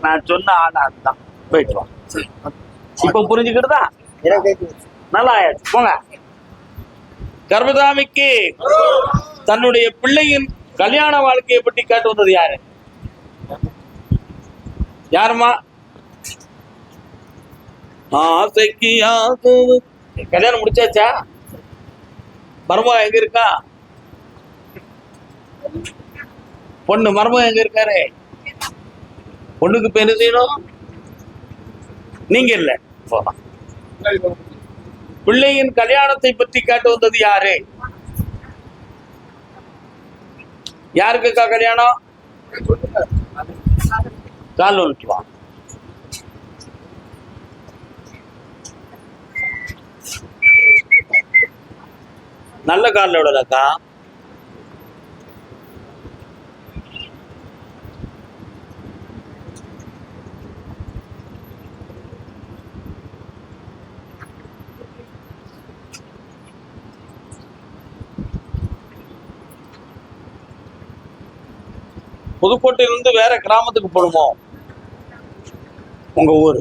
நான் சொன்ன ஆள் அதுதான். போயிட்டு வா. இப்ப புரிஞ்சுக்கிட்டுதா? நல்லா ஆயாச்சு. போங்க. கர்மதாமிக்கு தன்னுடைய பிள்ளையின் கல்யாண வாழ்க்கையை பற்றி கேட்டு வந்தது யாரு? யாருமா? ஆசைக்கு கல்யாணம் முடிச்சாச்சா? மருமக எங்க இருக்கா? பொண்ணு மருமக எங்க இருக்காரு? பொண்ணுக்கு பேரு செய்யணும். நீங்க இல்ல. போலாம். பிள்ளையின் கல்யாணத்தை பற்றி கேட்டு வந்தது யாரு? யாருக்குக்கா கல்யாணம்? கால் வந்துட்டு நல்ல காலில் விடலக்கா. புதுக்கோட்டையிலிருந்து வேற கிராமத்துக்கு போடுமோ? உங்க ஊரு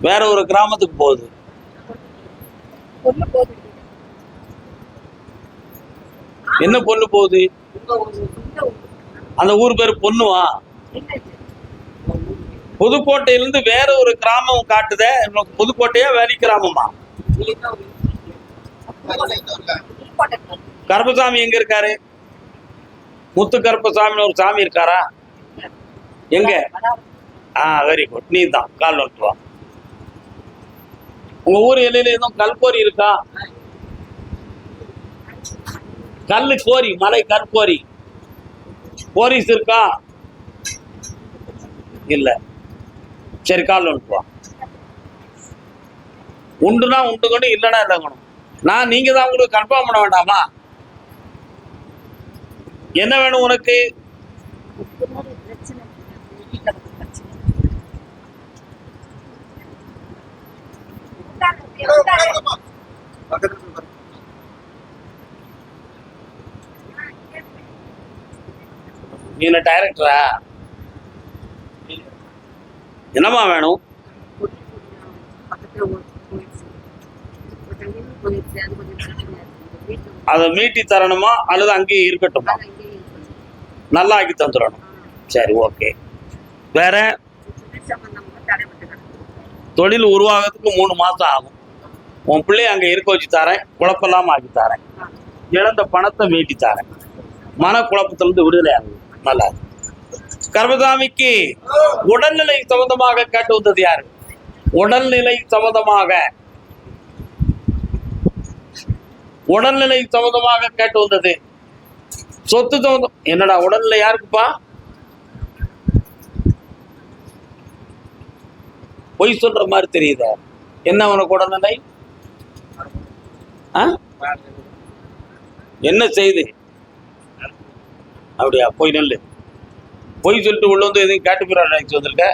வேற ஒரு கிராமத்துக்கு போகுது. என்ன பொண்ணு போகுது? அந்த ஊர் பேரு பொண்ணுவா? புதுக்கோட்டையிலிருந்து வேற ஒரு கிராமம் காட்டுத. புதுக்கோட்டையா வேலி கிராமமா? கருப்பசாமி எங்க இருக்காரு? முத்து கருப்பசாமின்னு ஒரு சாமி இருக்காரா? எங்க? Very good. நீ தான் கால் வந்துட்டு வா. உங்க ஊர் எல்லையில எதுவும் கல்கோரி இருக்கா? கல்லு கோரி, மலை கற்கோரி கோரிஸ் இருக்கா? இல்ல. சரி, கால் வந்துட்டு வா. உண்டுனா உண்டுக்கணும், இல்லைன்னா இல்லைங்கணும். நான் நீங்க தான் உங்களுக்கு கன்ஃபார்ம் பண்ண வேண்டாமா? என்ன வேணும் உனக்கு? நீ என்ன டைரக்டரா? என்னமா வேணும்? அதை மீட்டி தரணுமா அல்லது அங்கேயே இருக்கட்டுமா? நல்லா ஆக்கி தந்துடணும். சரி, ஓகே. வேற? தொழில் உருவாகிறதுக்கு 3 மாசம் ஆகும். உன் பிள்ளைய அங்க இருக்க வச்சு தரேன். குழப்பம் ஆக்கி தரேன். இழந்த பணத்தை மீட்டி தரேன். மன குழப்பத்திலிருந்து விடுதலை ஆகும். நல்லா. கர்மசாமிக்கு உடல்நிலை சம்பந்தமாக கேட்டு வந்தது யாரு? உடல்நிலை சம்பந்தமாக கேட்டு வந்தது. சொத்து சம்பந்தம். என்னடா உடல்நிலை யாருக்குப்பா? பொய் சொல்ற மாதிரி தெரியுத. என்ன உனக்கு உடல்நிலை? என்ன செய்து? அப்படியா? போய் நெல்லு. பொய் சொல்லிட்டு உள்ள வந்து எதையும் கேட்டு போயிடாச்சு வந்திருக்க.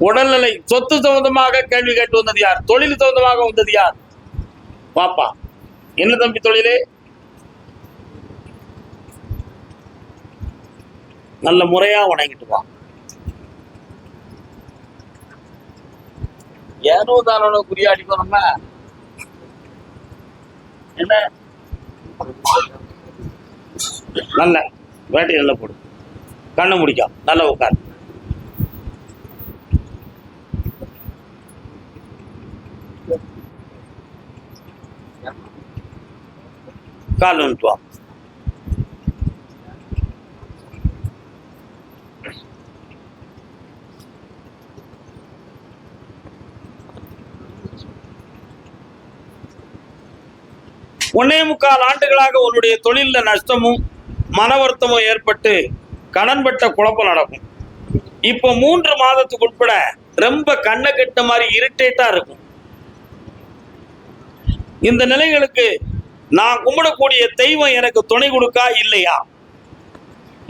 உடல்நிலை சொத்து சம்பந்தமாக கேள்வி கேட்டு வந்தது யார்? தொழில் சம்பந்தமாக வந்தது யார்? பாப்பா. என்ன தம்பி தொழிலே? நல்ல முறையா வணங்கிட்டு வா. ஏனோ தானோ குறியாடிக்கோ. நம்ம என்ன நல்ல வேட்டை நல்ல போடு. கண்ணை முடிக்கும். நல்ல உட்கார். கால் வந்துட்டு வா. ஒன்னே 3/4 ஆண்டுகளாக உன்னுடைய தொழில நஷ்டமும் மன வருத்தமும் ஏற்பட்டு கடன்பட்ட குழப்பம் நடக்கும். இப்போ 3 மாதத்துக்கு உட்பட ரொம்ப கண்ணை கட்ட மாதிரி இரிட்டேட்டா இருக்கும். இந்த நிலைகளுக்கு நான் கும்பிடக்கூடிய தெய்வம் எனக்கு துணை கொடுக்கா இல்லையா?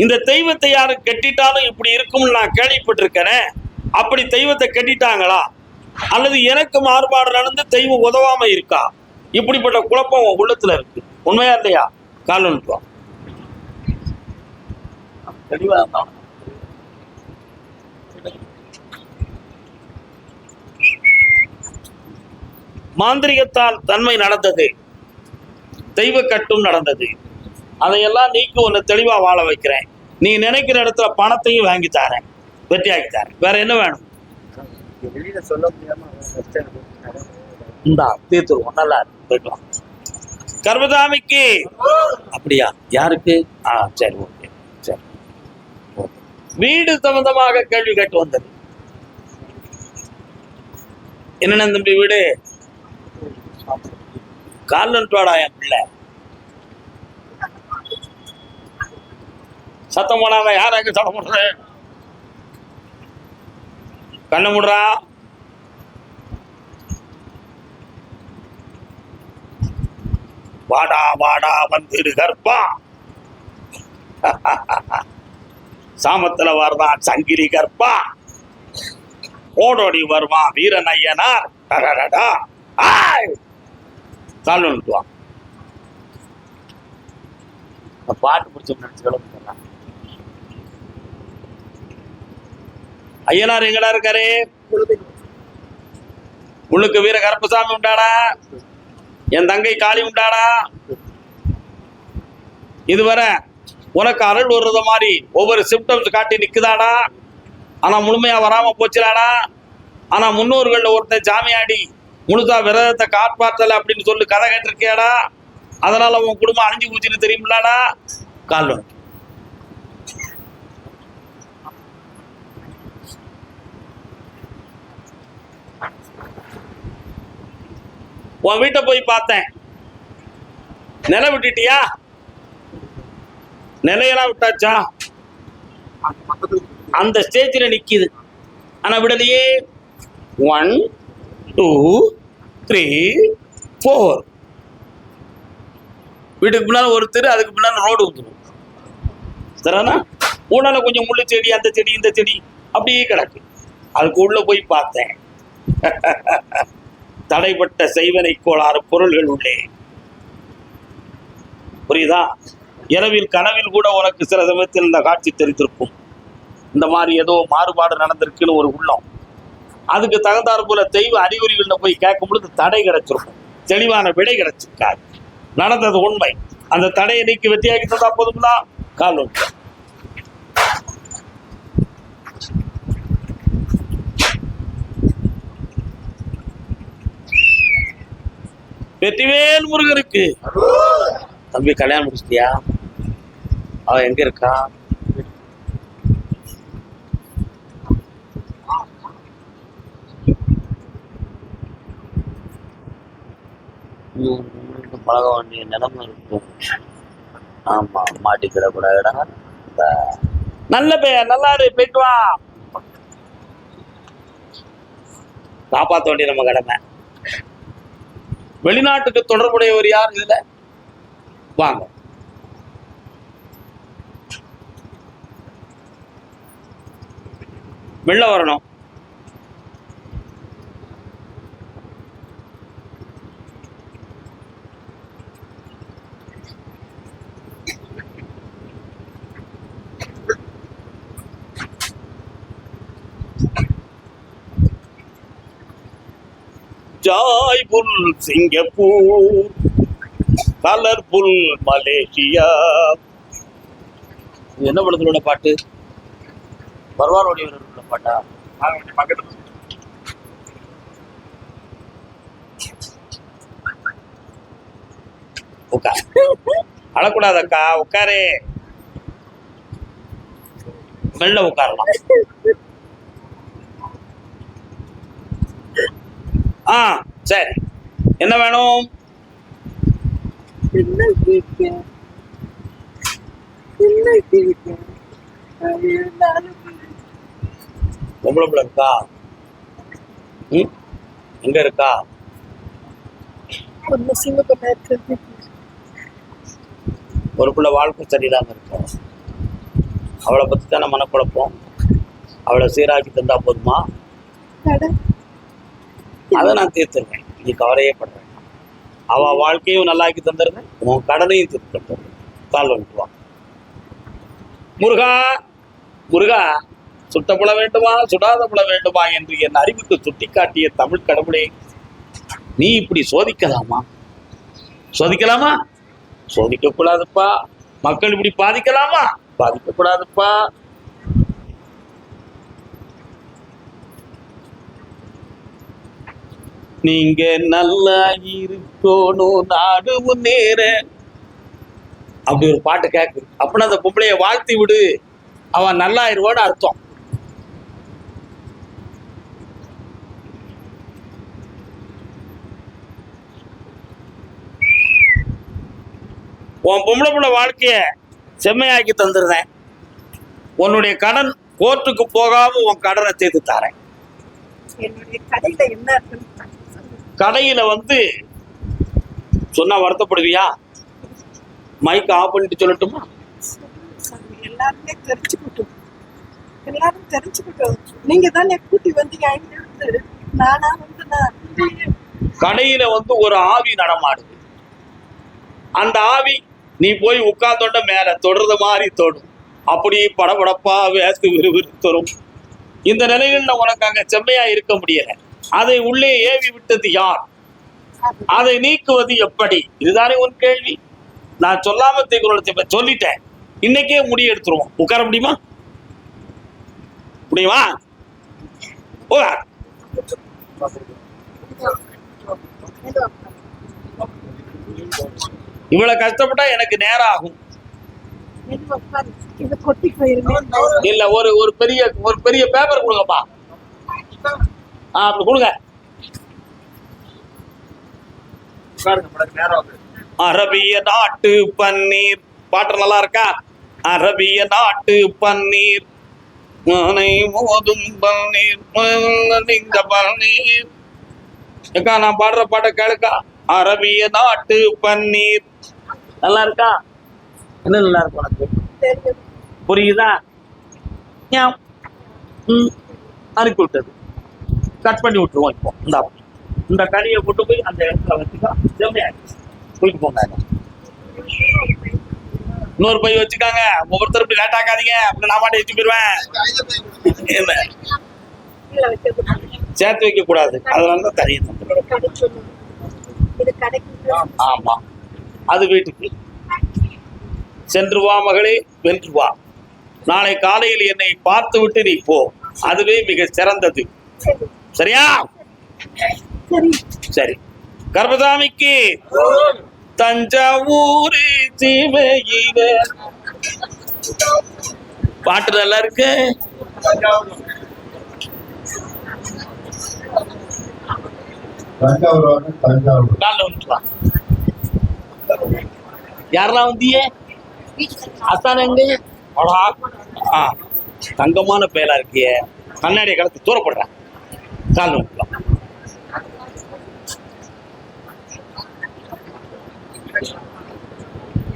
இந்த தெய்வத்தை யாரு கட்டிட்டாலும் இப்படி இருக்கும்னு நான் கேள்விப்பட்டிருக்கிறேன். அப்படி தெய்வத்தை கட்டிட்டாங்களா அல்லது எனக்கு மாறுபாடு நடந்து தெய்வம் உதவாம இருக்கா? இப்படிப்பட்ட குழப்பம் உன் உள்ளத்துல இருக்கு, உண்மையா இல்லையா? கால் நிறுத்துவோம். தெளிவா இருந்தான். மாந்திரிகத்தால் தன்மை நடந்தது, தெய்வ கட்டும் நடந்தது. அதையெல்லாம் நீக்கி ஒன்னு தெளிவா வாழ வைக்கிறேன். நீ நினைக்கிற இடத்துல பணத்தையும் வாங்கி தரேன், வெற்றியாக்கி தரேன். வேற என்ன வேணும்? வெளியில சொல்ல முடியாம இந்தா தீர்த்துருவோம். நல்லா போயிட்டு கர்மதாமிக்கு. அப்படியா? யாருக்கு? சரி, ஓகே, சரி. வீடு சம்பந்தமாக கேள்வி கேட்டு வந்தது. என்னென்ன தம்பி வீடு? கால்நன்றாடா என் பிள்ளை. சத்தம் போடாத. யாராக்கு சத்தம் போடுற? கண்ணு முடுறா. வாடா வாடா வந்திரு கற்பா. சாமத்துல வருவான் சங்கிலி கற்பா, ஓடோடி வருவான் வீரன் ஐயனார். கால் நிறுத்துவான். பாட்டு பிடிச்ச நினைச்சு ஐயனார் எங்கடா இருக்காரு? உள்ளுக்கு வீர கருப்பசாமி உண்டாடா, என் தங்கை காளி உண்டாடா. இதுவரை உனக்கு அருள் வருத மாதிரி ஒவ்வொரு சிம்டம்ஸ் காட்டி நிக்குதாடா. ஆனா முழுமையா வராம போச்சுடாடா. ஆனா முன்னோர்கள்ல ஒருத்தன் சாமியாடி முழுதா விரதத்தை காப்பாற்றல அப்படின்னு சொல்லி கதை கேட்டிருக்கியாடா. அதனால உன் குடும்பம் அழிஞ்சு போச்சுன்னு தெரியுமில்லாடா. கால் உன் வீட்டை போய் பார்த்தேன். நிலை விட்டுட்டியா? நிலையெல்லாம் விட்டாச்சா? அந்த ஸ்டேஜில் நிக்குது, ஆனா விடலையே. 1 2 3 4. வீட்டுக்கு பின்னால ஒரு தெரு, அதுக்கு பின்னால ரோடு வந்துடும். சரிண்ணா? ஊனால கொஞ்சம் முள்ளு செடி, அந்த செடி இந்த செடி அப்படியே கிடக்கு. அதுக்கு உள்ள போய் பார்த்தேன். தடைப்பட்ட செய்வனை கோளாறு பொருள்கள் உள்ளே. புரியுதா? இரவில் கனவில் கூட உனக்கு சில சமயத்தில் இந்த காட்சி தெரிந்திருக்கும். இந்த மாதிரி ஏதோ மாறுபாடு நடந்திருக்குன்னு ஒரு உள்ளம். அதுக்கு தகுந்தாறு போல தெய்வ அறிகுறிகள்ல போய் கேட்கும் பொழுது தடை கிடைச்சிருக்கும், தெளிவான விடை கிடைச்சிருக்காது. நடந்தது உண்மை. அந்த தடையை நீக்கி வெற்றியாக்கி தந்தா போதும்னா கால் வெற்றிவேல் முருகருக்கு. தம்பி கல்யாணம் முடிச்சிட்டியா? அவ எங்க இருக்கா? பழக வேண்டிய நிலைமை இருக்கும். ஆமா, மாட்டிக்கிட கூடாதுடா. நல்ல பையன், நல்லா இரு, போயிட்டு வா. காப்பாற்ற வேண்டிய நம்ம கடமை. வெளிநாட்டுக்கு தொடர்புடையவர் யார் இதுல? வாங்க. வெளில வரணும். ஜாய்புல் சிங்கப்பூர், கலர்புல் மலேசியா. என்ன படத்துல பாட்டு? பர்வாரோடைய பாட்டா? உட்கார், அழக்கூடாதக்கா, உட்காரு. மெல்ல உட்காரலாம். சரி, என்ன வேணும்? பொம்பளை பிள்ளை இருக்கா? எங்க இருக்கா? ஒரு பிள்ளை வாழ்க்கை சரியில்லாம இருக்கா. அவளை பத்தி தானே மனக்குழப்பம். அவளை சீராக்கி தந்தா போதுமா? அதை நான் தீர்த்துருவேன், நீ கவலையே பண்றேன். அவ வாழ்க்கையும் நல்லாக்கி தந்துருந்தேன், உன் கடனையும் திருத்தம். கால் வந்துட்டு வா. முருகா முருகா, சுட்ட புல வேண்டுமா சுடாத புல வேண்டுமா என்று என் அறிவுக்கு சுட்டிக்காட்டிய தமிழ் கடவுளே, நீ இப்படி சோதிக்கலாமா? சோதிக்கலாமா? சோதிக்க கூடாதுப்பா. மக்கள் இப்படி பாதிக்கலாமா? பாதிக்க கூடாதுப்பா. நீங்க நல்லா இருக்கணும் நாடு முன்னேற, அப்படி ஒரு பாட்டு கேக்கு. அப்படின்னா அந்த பொம்பளைய வாழ்த்தி விடு, அவன் நல்லா இருவான்னு அர்த்தம். உன் பொம்பளை புள்ள வாழ்க்கைய செம்மையாக்கி தந்துருந்தேன். உன்னுடைய கடன் கோர்ட்டுக்கு போகாம உன் கடனை தீர்த்து தாரேன். கடையில வந்து சொன்னா வருத்தப்படுவியா? மைக் ஆஃப் பண்ணிட்டு சொல்லட்டுமா? எல்லாருமே தெரிஞ்சுக்கிட்டோம், எல்லாரும் தெரிஞ்சுக்கிட்டோம். நீங்க தானே கூட்டி வந்தீங்க. நானா வந்து கடையில வந்து ஒரு ஆவி நடமாடுது. அந்த ஆவி நீ போய் உட்கார்ந்தோண்ட மேல தொடர்ற மாதிரி தொடும். அப்படி படபடப்பா வேஸ்து விறுவிறு தரும். இந்த நிலையில் உனக்கு அங்க செம்மையா இருக்க முடியல. அதை உள்ளே ஏவி விட்டது யார்? அதை நீக்குவது எப்படி? இதுதானே உன் கேள்வி. நான் சொல்லாம தீர்க்க சொல்லிட்டேன். இன்னைக்கே முடிவு எடுத்துருவோம். உட்கார முடியுமா? முடியுமா? இவ்வளவு கஷ்டப்பட்டா எனக்கு நேரம் ஆகும். இல்ல ஒரு பெரிய பேப்பர் கொடுங்கப்பா. அப்படி கொடுங்க. அரபிய நாட்டு பன்னீர் பாட்டு நல்லா இருக்கா? அரபிய நாட்டு பன்னீர் மோதும் பன்னீர் பன்னீர். ஏக்கா நான் பாடுற பாட்டை கேளுக்கா. அரபிய நாட்டு பன்னீர் நல்லா இருக்கா? என்ன நல்லா இருக்கும் உனக்கு? புரியுதா? அனுப்பி விட்டது. கட் பண்ணி விட்டுருவோம். இப்போ இந்த கனியை கொண்டு போய் அந்த இடத்துல வச்சுக்கா. போயிட்டு போங்க. இன்னொரு பை வச்சுக்காங்க. ஒவ்வொருத்தர் இப்படி லேட் ஆக்காதீங்க. அப்படி நான் மாட்டே வச்சு போயிருவேன். சேர்த்து வைக்க கூடாது. அதனாலதான் தனியை தந்துடும். ஆமா, அது வீட்டுக்கு. சென்று வா மகளே, வென்று வா. நாளை காலையில் என்னை பார்த்து விட்டு நீ போ. அதுவே மிக சிறந்தது. சரியா? சரி. கர்மசாமிக்கு தஞ்சாவூர் சீமையில பாட்டு நல்லா இருக்கு. யாரெல்லாம் வந்தியே? அசான எங்க? தங்கமான பேரா இருக்கிய. கண்ணாடிய கலத்து தூரப்படுறேன். கால் வந்துக்கலாம்.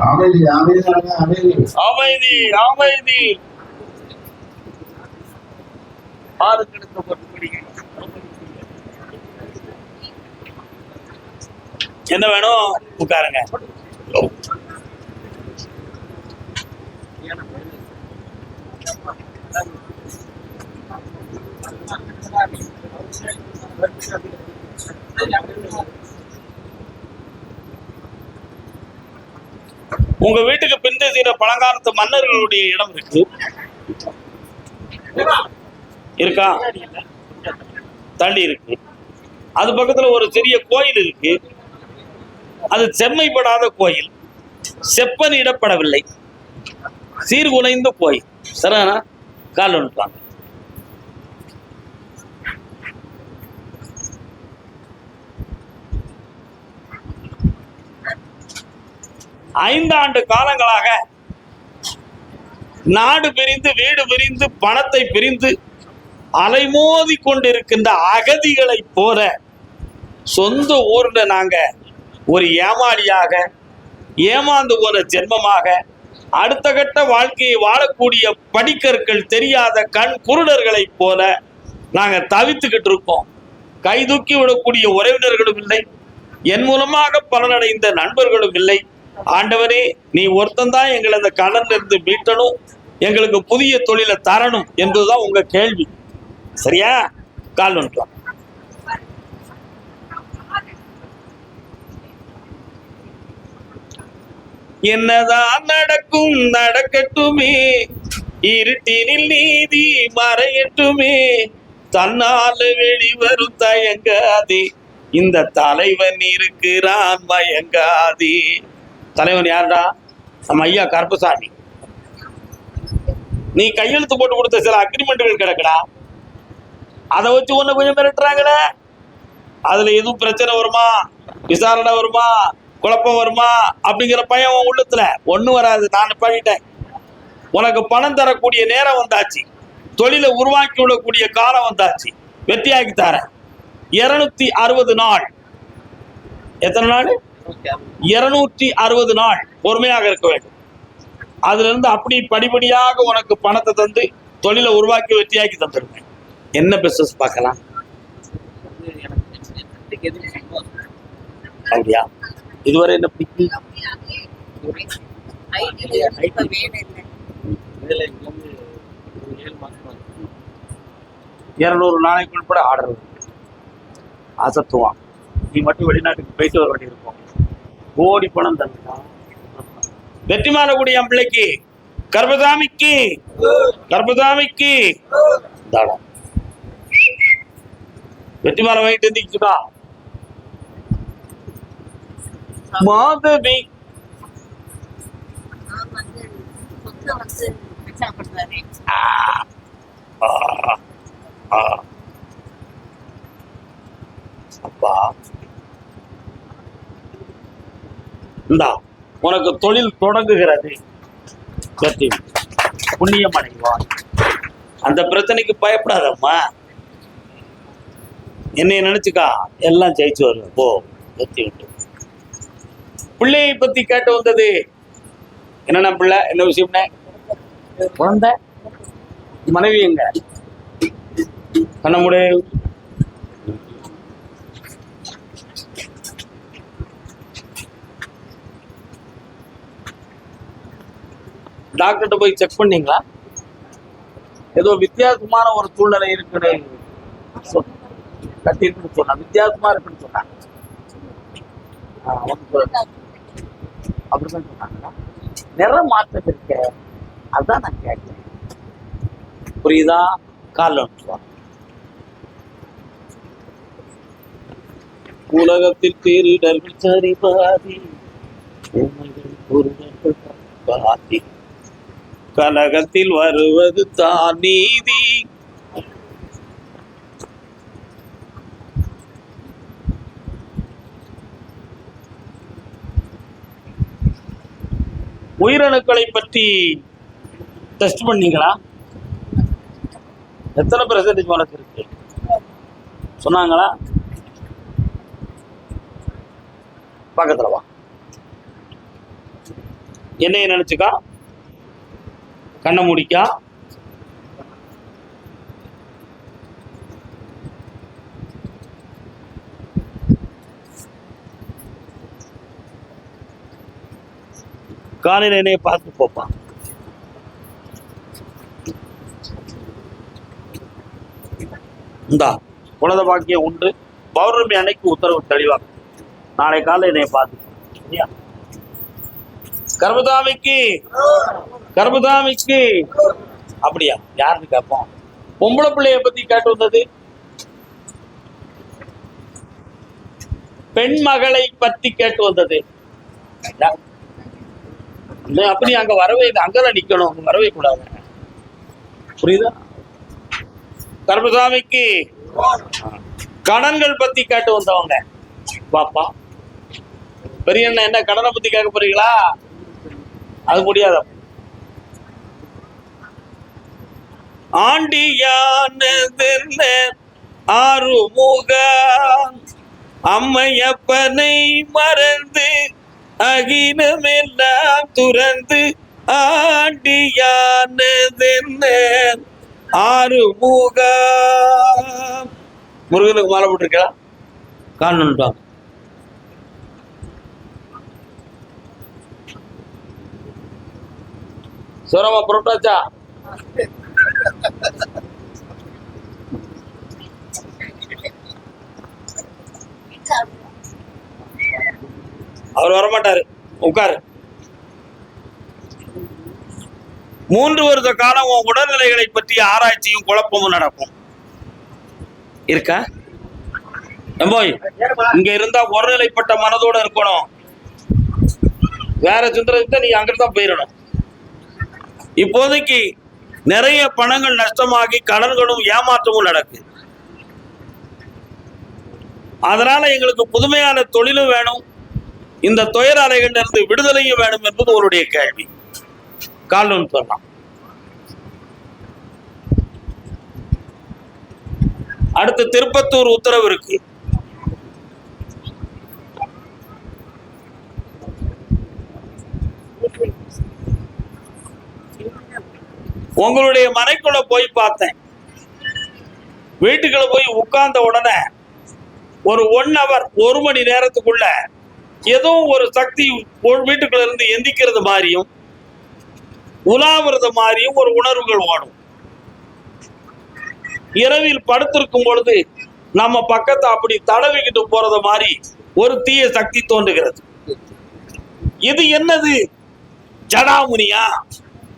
அமைதி அமைதி அமைதி அமைதி. என்ன வேணும்? உட்காருங்க. உங்க வீட்டுக்கு பின்தேசிய பழங்காலத்து மன்னர்களுடைய இடம் இருக்கு. இருக்கா? தள்ளி இருக்கு. அது பக்கத்துல ஒரு சிறிய கோயில் இருக்கு. அது செம்மைப்படாத கோயில், செப்பனிடப்படவில்லை, சீர்குலைந்த கோயில். சரியான கால் வந்துட்டாங்க. ஐந்தாண்டு காலங்களாக நாடு பிரிந்து வீடு பிரிந்து பணத்தை பிரிந்து அலைமோதி கொண்டிருக்கின்ற அகதிகளை போல சொந்த ஊர்ல நாங்க ஒரு ஏமாளியாக, ஏமாந்து போன ஜென்மமாக, அடுத்த கட்ட வாழ்க்கையை வாழக்கூடிய படிக்கற்கள் தெரியாத கண் குருடர்களை போல நாங்க தவித்துக்கிட்டு இருக்கோம். கை தூக்கி விடக்கூடிய உறவினர்களும் இல்லை, என் மூலமாக பலனடைந்த நண்பர்களும் இல்லை. ஆண்டவரே, நீ ஒருத்தந்தான் எங்களை அந்த கடன்ல இருந்து மீட்டணும், எங்களுக்கு புதிய தொழிலை தரணும் என்பதுதான் உங்க கேள்வி. சரியா? கால் வந்துட்டோம். என்னதான் நடக்கும் நடக்கட்டுமே, இருட்டினில் நீதி மறையட்டுமே, தன்னால வெளிவரும் தயங்காதே, இந்த தலைவன் இருக்கிறான் மயங்காதே. தலைவன் யாருடா? நம்ம ஐயா கருப்பசாமி. நீ கையெழுத்து போட்டு கொடுத்த சில அக்ரிமெண்ட்டுகள் கிடக்குடா, அதை வச்சு ஒண்ணு கொஞ்சம் மிரட்டுறாங்கடா. அதுல எதுவும் பிரச்சனை வருமா, விசாரணை வருமா, குழப்பம் வருமா அப்படிங்கிற பயம் உன் உள்ளத்துல ஒண்ணு வராது. நான் பண்ணிட்டேன். உனக்கு பணம் தரக்கூடிய நேரம் வந்தாச்சு, தொழிலை உருவாக்கி விடக்கூடிய காலம் வந்தாச்சு. வெற்றியாக்கி தரேன். 260 நாள். எத்தனை நாள்? 260 நாள் பொறுமையாக இருக்க வேண்டும். அதுல இருந்து அப்படி படிப்படியாக உனக்கு பணத்தை தந்து தொழிலை உருவாக்கி வெற்றியாக்கி தந்துருவேன். என்ன பிசினஸ் பார்க்கலாம்? அப்படியா? இதுவரை என்ன பிடிக்கும்? 200 நாளைக்குள் கூட ஆர்டர் அசத்துவான். நீ மட்டும் வெளிநாட்டுக்கு போயிட்டு வர வேண்டி இருக்கும். கோடி பணம் தந்தா வெற்றி மாறக்கூடிய என் பிள்ளைக்கு, கர்பசாமிக்கு, கர்பசாமிக்கு வெற்றி மாலை வாங்கிட்டு இருந்துச்சுக்கா. மாதவி அப்பா, இந்தா உனக்கு தொழில் தொடங்குகிறது. வெற்றி புண்ணியம் அடைவான். அந்த பிரச்சனைக்கு பயப்படாதம்மா. என்னை நினைச்சுக்கா, எல்லாம் ஜெயிச்சு வருவேன். போ, வெற்றி விட்டு. பிள்ளையை பத்தி கேட்டு வந்தது என்னென்ன பிள்ளை, என்ன விஷயம்னே? குழந்தை, மனைவி எங்க? நம்முடைய டாக்டர்கிட்ட போய் செக் பண்ணீங்களா? ஏதோ வித்தியாசமான ஒரு சூழ்நிலை இருக்குன்னு கட்டிருக்குன்னு சொன்னா, வித்தியாசமா இருக்குன்னு சொன்னாங்க. அப்படிதான் சொன்னாங்களா? நிற மாற்றம் இருக்க, அதான் நான் கேட்டேன். புரியுதா? கால உலகத்தில் பேரிடர்கள் சரிபாதி, பாதி, கலகத்தில் வருவது தான் நீதி. உயிரணுக்களை பற்றி டெஸ்ட் பண்ணீங்களா? எத்தனை பெர்சன்டேஜ் உனக்கு இருக்கு சொன்னாங்களா? பக்கத்துல வா. என்னைய நினைச்சுக்கா, கண்ணை முடிக்கா. காலையில் என்னைய பார்த்து போப்பான். இந்தா குழந்தை பாக்கியம் உண்டு. பௌர்ணமி அன்னைக்கு உத்தரவு தெளிவாங்க. நாளை காலை என்னைய பார்த்து. கர்மதாமிக்கு, கர்மதாமிக்கு. அப்படியா? யாருன்னு கேட்போம். பொம்பளை பிள்ளைய பத்தி கேட்டு வந்தது. பெண் மகளை பத்தி கேட்டு வந்தது. அப்படி அங்க வரவே இல்லை, அங்கதான் நிக்கணும், வரவே கூடாது. புரியுதா? கர்மசாமிக்கு கடன்கள் பத்தி கேட்டு வந்தவங்க. பாப்பா பெரிய அண்ணன், என்ன கடனை பத்தி கேட்க போறீங்களா? அது முடியாத. ஆண்டியான ஆறுமுக அம்மையப்பனை மறந்து அகிலமெல்லாம் துறந்து ஆண்டியானதென்ன ஆறுமுக. முருகனுக்கு மாலை போட்டிருக்கா? காணணும்ட்டாங்க. சுரமா புரட்டாச்சா? அவர் வரமாட்டாரு, உட்காரு. 3 வருட காலம் உன் உடல்நிலைகளை பற்றிய ஆராய்ச்சியும் குழப்பமும் நடக்கும். இருக்கா? போய் இங்க இருந்தா ஒருநிலைப்பட்ட மனதோட இருக்கணும். வேற சிந்தனை நீ அங்கிட்டு தான் போயிடணும். இப்போதைக்கு நிறைய பணங்கள் நஷ்டமாகி கடன்களும் ஏமாற்றமும் நடக்கு. அதனால எங்களுக்கு புதுமையான தொழிலும் வேணும், இந்த துயர அலைகள் இருந்து விடுதலையும் வேணும் என்பது அவருடைய கேள்வி. கால்வன் சொல்லலாம். அடுத்து திருப்பத்தூர் உத்தரவு இருக்கு. உங்களுடைய மனைக்குள்ள போய் பார்த்தேன். வீட்டுக்குள்ள போய் உட்கார்ந்த உடனே ஒரு 1 hour 1 மணி நேரத்துக்குள்ள ஏதோ ஒரு சக்தி வீட்டுக்குள்ள இருந்து எந்திக்கிறது மாதிரியும் உலாவுறது மாதிரியும் ஒரு உணர்வுகள் ஓடும். இரவில் படுத்திருக்கும் பொழுது நம்ம பக்கத்தை அப்படி தடவிக்கிட்டு போறது மாதிரி ஒரு தீய சக்தி தோன்றுகிறது. இது என்னது? ஜடாமுனியா,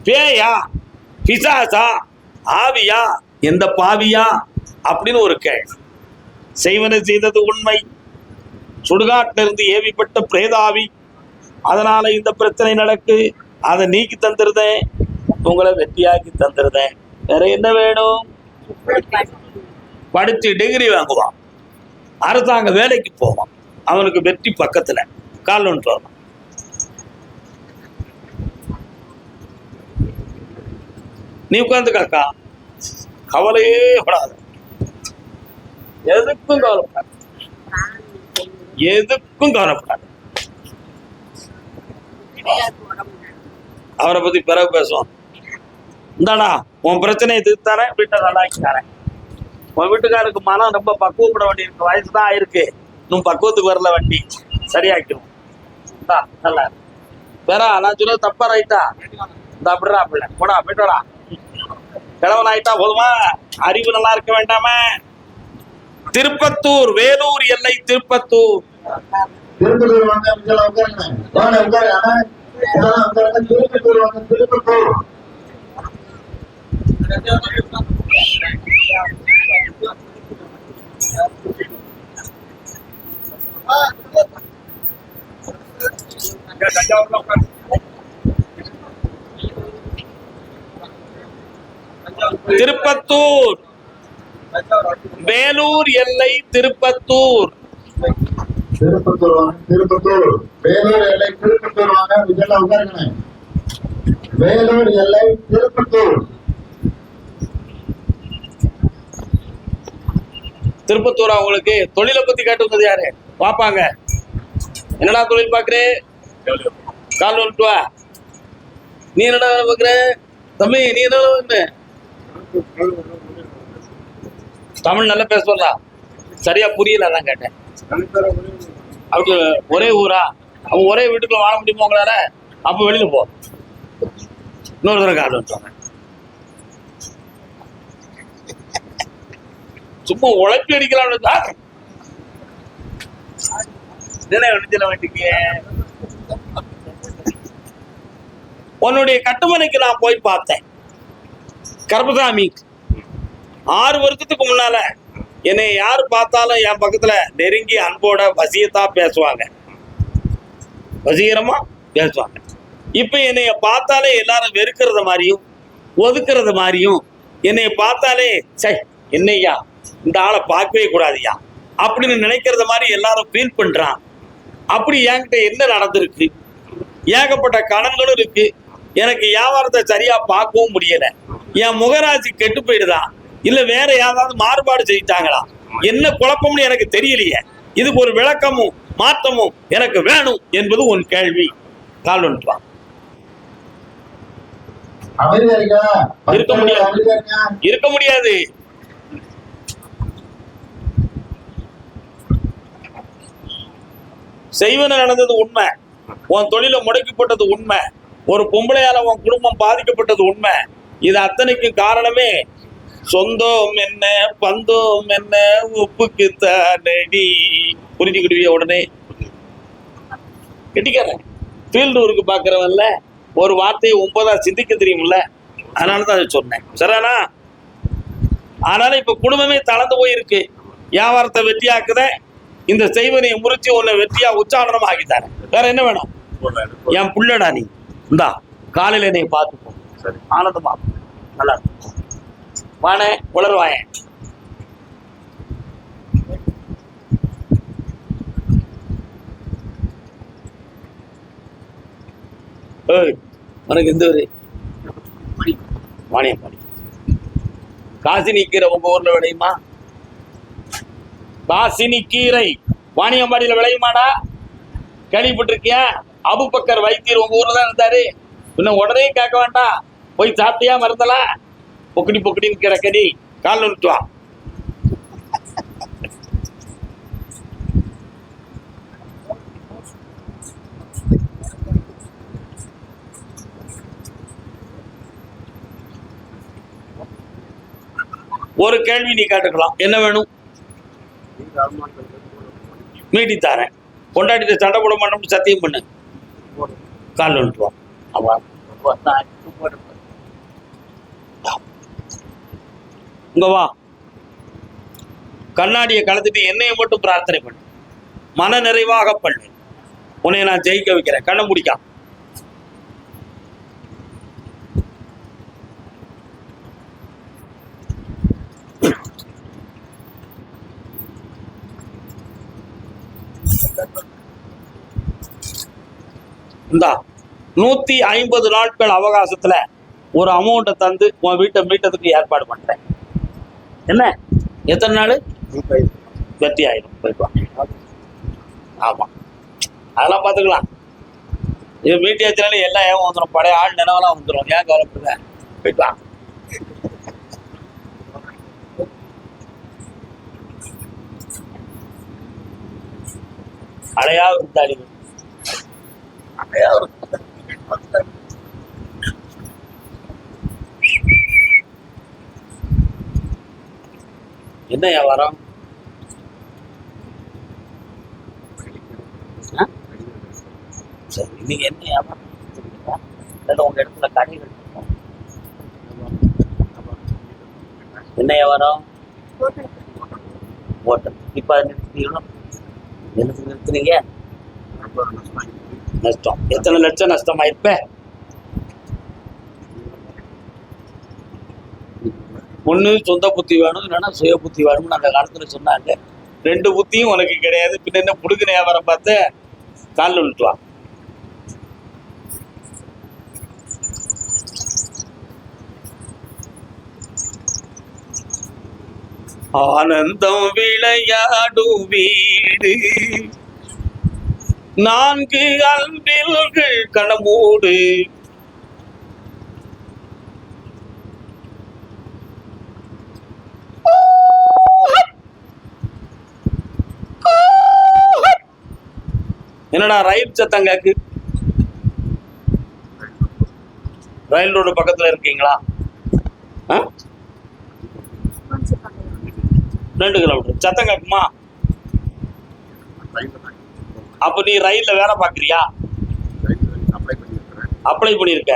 பேயா, பிசாசா, ஆவியா, எந்த பாவியா அப்படின்னு ஒரு கேள்வி. செய்வன செய்தது உண்மை, சுடுகாட்டிலிருந்து ஏவிப்பட்ட பிரேதாவி, அதனால இந்த பிரச்சனை நடக்கு, அதை நீக்கி தந்துருதேன், உங்களை வெற்றியாக்கி தந்துருதேன். வேற என்ன வேணும்? படிச்சு டிகிரி வாங்குவான், அரசாங்க வேலைக்கு போவான், அவனுக்கு வெற்றி பக்கத்துல. கால் ஒன்று வரணும். நீ உட்கார்ந்து காக்கா, கவலையே படாத, எதுக்கும் கவலைப்படாது, எதுக்கும் கவலைப்படாது. அவரை பத்தி பிறகு பேசுவோம். இந்தாடா உன் பிரச்சனையை தீர்த்தாரேன், வீட்டை நல்லாக்கி தரேன். உன் வீட்டுக்காருக்கு மனம் ரொம்ப பக்குவப்பட வேண்டி இருக்கு, வயசு தான் ஆயிருக்கு, இன்னும் பக்குவத்துக்கு வரல, வண்டி சரியாக்கிடும். நல்லா வேற நான் சொல்ல தப்பா ரைட்டா? இந்த அப்படிடா பிள்ளை போடா, போயிட்டோடா. கிழவன் ஆயிட்டா போதுமா? அறிவு நல்லா இருக்க வேண்டாமே? திருப்பத்தூர், வேலூர் எல்லை திருப்பத்தூர். திருப்பத்தூர் வாங்க, உட்காருங்க. திருப்பத்தூர் வாங்க, திருப்பத்தூர். திருப்பத்தூர், வேலூர் எல்லை திருப்பத்தூர். திருப்பத்தூர் வாங்க, திருப்பத்தூர். வேலூர் எல்லை திருப்பத்தூர் வாங்க, இதெல்லாம் உட்காருங்க. வேலூர் எல்லை திருப்பத்தூர். திருப்பத்தூர். அவங்களுக்கு தொழிலை பத்தி கேட்டு வந்தது யாரு? பாப்பாங்க. என்னடா தொழில் பாக்குறே? கால் வந்துட்டு வா. நீ என்னடா பாக்குற தம்பி? நீ என்ன தமிழ் நல்லா பேசுவா? சரியா புரியல, அதான் கேட்டேன். அப்படி ஒரே ஊரா? அவன் ஒரே வீட்டுக்குள்ள வாழ முடியுமா உங்களால? அப்ப வெளியில போ, இன்னொரு தடவை கால் வந்துட்டாங்க. சும்மா உழைப்பி அடிக்கலாம்னு வண்டிக்கு. உன்னுடைய கட்டுமனைக்கு நான் போய் பார்த்தேன். கருப்பசாமி 6 வருஷத்துக்கு முன்னால என்னை யாரு பார்த்தாலும் என் பக்கத்துல நெருங்கி அன்போட வசியத்தா பேசுவாங்க, வசீகரமா பேசுவாங்க. இப்ப என்னைய பார்த்தாலே எல்லாரும் வெறுக்கிறது மாதிரியும் ஒதுக்குறது மாதிரியும், என்னைய பார்த்தாலே சை என்னையா இந்த ஆளை பார்க்கவே கூடாதுயா அப்படின்னு நினைக்கிறத மாதிரி எல்லாரும் ஃபீல் பண்றான். அப்படி என்கிட்ட என்ன நடந்திருக்கு? ஏகப்பட்ட கடன்களும் இருக்கு, எனக்கு வியாபாரத்தை சரியா பார்க்கவும் முடியல. என் முகராசி கெட்டு போயிடுதான், இல்ல வேற யாராவது மாறுபாடு செய்யிட்டாங்களா? என்ன குழப்பம்னு எனக்கு தெரியலையே. இதுக்கு ஒரு விளக்கமும் மாற்றமும் எனக்கு வேணும் என்பது உன் கேள்வி. கால் ஒன்றான். இருக்க முடியாது, இருக்க முடியாது. செய்வன நடந்தது உண்மை, உன் தொழில முடக்கி போட்டது உண்மை. ஒரு பொம்பளையால உன் குடும்பம் பாதிக்கப்பட்டது உண்மை. இது அத்தனைக்கும் காரணமே சொந்தம் என்ன பந்தம் என்ன உப்புக்கு தானடி. புரிஞ்சுக்கிடுவிய உடனே கெட்டிக்காரன் ஃபீல்டு ஒர்க்கு பார்க்குறவன்ல ஒரு வார்த்தையை 9 சிந்திக்க தெரியுமில்ல, அதனால தான் அதை சொன்னேன். சரிண்ணா? அதனால இப்ப குடும்பமே தளர்ந்து போயிருக்கு. வியாபாரத்தை வெற்றியாக்குத, இந்த செய்வனையை முறிச்சு உன்னை வெற்றியா உச்சாரணமா ஆக்கித்தாரு. வேற என்ன வேணும்? என் புள்ளடா நீ, இந்தா காலையில என்னை பார்த்துப்போம், ஆனந்தமா நல்லா இருக்கும். வானே உளர்வாயன். ஏய், உனக்கு எந்த ஒரு வாணியம்பாடி காசினி கீரை உங்க ஊர்ல விளையுமா? காசினி கீரை வாணியம்பாடியில விளையுமாடா? கேள்விப்பட்டிருக்கியா? அபுபக்கர் வைத்தியர் உங்க ஊர்ல தான் இருந்தாரு. இன்னும் உடனே கேட்க வேண்டாம், போய் சாப்பிட்டியா மருந்தலாம்? பொக்கடி பொக்கடின்னு கிடக்கடி, கால் நிறுத்துவா. ஒரு கேள்வி நீ கேட்டுக்கலாம், என்ன வேணும்? மீட்டி தாரேன். கொண்டாடிட்டு சண்டை போட மாட்டோம்னு சத்தியம் பண்ணு, கால் நிறுத்துவான். இங்க வா, கண்ணாடியை கலந்துட்டு என்னைய மட்டும் பிரார்த்தனை பண்ணு, மன நிறைவாக பண்ணு. உன்னை நான் ஜெயிக்க வைக்கிறேன். கண்ணை முடிக்கா. இந்தா 150 நாட்கள் அவகாசத்துல ஒரு அமௌண்ட்டை தந்து உன் வீட்டை மீட்டதுக்கு ஏற்பாடு பண்றேன். என்ன எத்தனை நாள்? வெற்றி ஆயிடும். போய்ப்பா. ஆமா, அதெல்லாம் பார்த்துக்கலாம். இது மீட்டியாச்சுனாலே எல்லாம் ஏன் வந்துடும், பழைய ஆள் நினைவெல்லாம் வந்துடும். ஏன் கவலைப்படுற? போய்ப்பா. அடையா விருந்தாளி, அடையா என்ன வியாபாரம்? சரி, நீங்க என்ன வியாபாரம்? உங்க இடத்துல கடைகள் என்ன வியாபாரம்? ஹோட்டல். இப்ப நிறுத்துனீங்க? நஷ்டம். எத்தனை லட்சம் நஷ்டமாயிருப்ப? ஒண்ணு சொந்த புத்தி வேணும், இல்லைன்னா சுய புத்தி வேணும்னு அந்த காலத்துல சொன்னாங்க. 2 புத்தியும் உனக்கு கிடையாது. பின்ன என்ன புடுக்கிற வியாபாரம் பார்த்து காலில் விழுத்துவா. ஆனந்தம் விளையாடும் வீடு, 4 அன்பில்கள் கணமூடு. என்னடா ரயில் சத்தம் கேக்கு? ரயில் ரோடு பக்கத்துல இருக்கீங்களா? 2 கிலோமீட்டர் சத்தம் கேக்குமா? அப்ப நீ ரயில்ல வேலை பாக்குறியா? அப்ளை பண்ணிருக்க.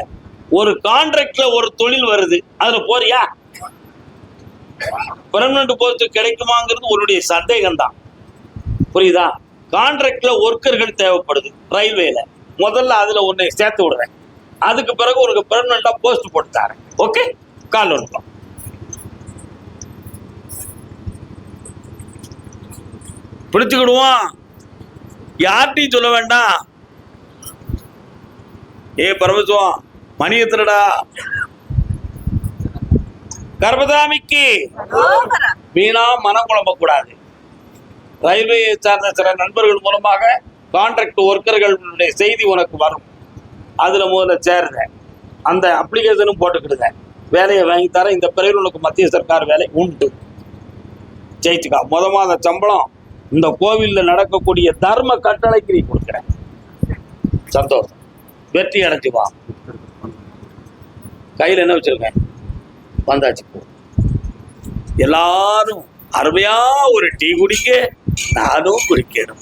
ஒரு கான்ட்ராக்ட்ல ஒரு தொழில் வருது, அதுல போறியா? பெர்மனன்ட் போஸ்ட் கிடைக்குமாங்கிறது உன்னுடைய சந்தேகம் தான். புரியுதா? கான்ட்ராக்ட்ல ஒர்க்கர்கள் தேவைப்படுது ரயில்வேல. முதல்ல அதுல உன்னை சேர்த்து விடுறேன். அதுக்கு பிறகு உனக்கு பெர்மனண்டா போஸ்ட் போட்டு தரேன். ஓகே, கால் வந்துடும். பிடிச்சுக்கிடுவோம், யார்ட்டையும் சொல்ல வேண்டாம். ஏ பரமசிவம், மணி எத்தனடா? கர்மதாமிக்கு வீணா மனம் குழம்ப கூடாது. ரயில்வேயை சார்ந்த சில நண்பர்கள் மூலமாக கான்ட்ராக்ட் ஒர்க்கர்களுடைய செய்தி உனக்கு வரும். அதுல முதல்ல சேருங்க, அந்த அப்ளிகேஷனும் போட்டுக்கிடுங்க. வேலையை வாங்கி தர. இந்த பிறகு உனக்கு மத்திய சர்க்கார் வேலை உண்டு. ஜெயிச்சுக்கா. முத மாத சம்பளம் இந்த கோவில்ல நடக்கக்கூடிய தர்ம கட்டளைக்கு நீ கொடுக்குறேன். சந்தோஷம். வெற்றி அடைஞ்சு வா. கையில் என்ன வச்சிருக்கேன்? வந்தாச்சு போ. எல்லாரும் அருமையா ஒரு டீ குடிக்க, நானும் குடிக்கணும்.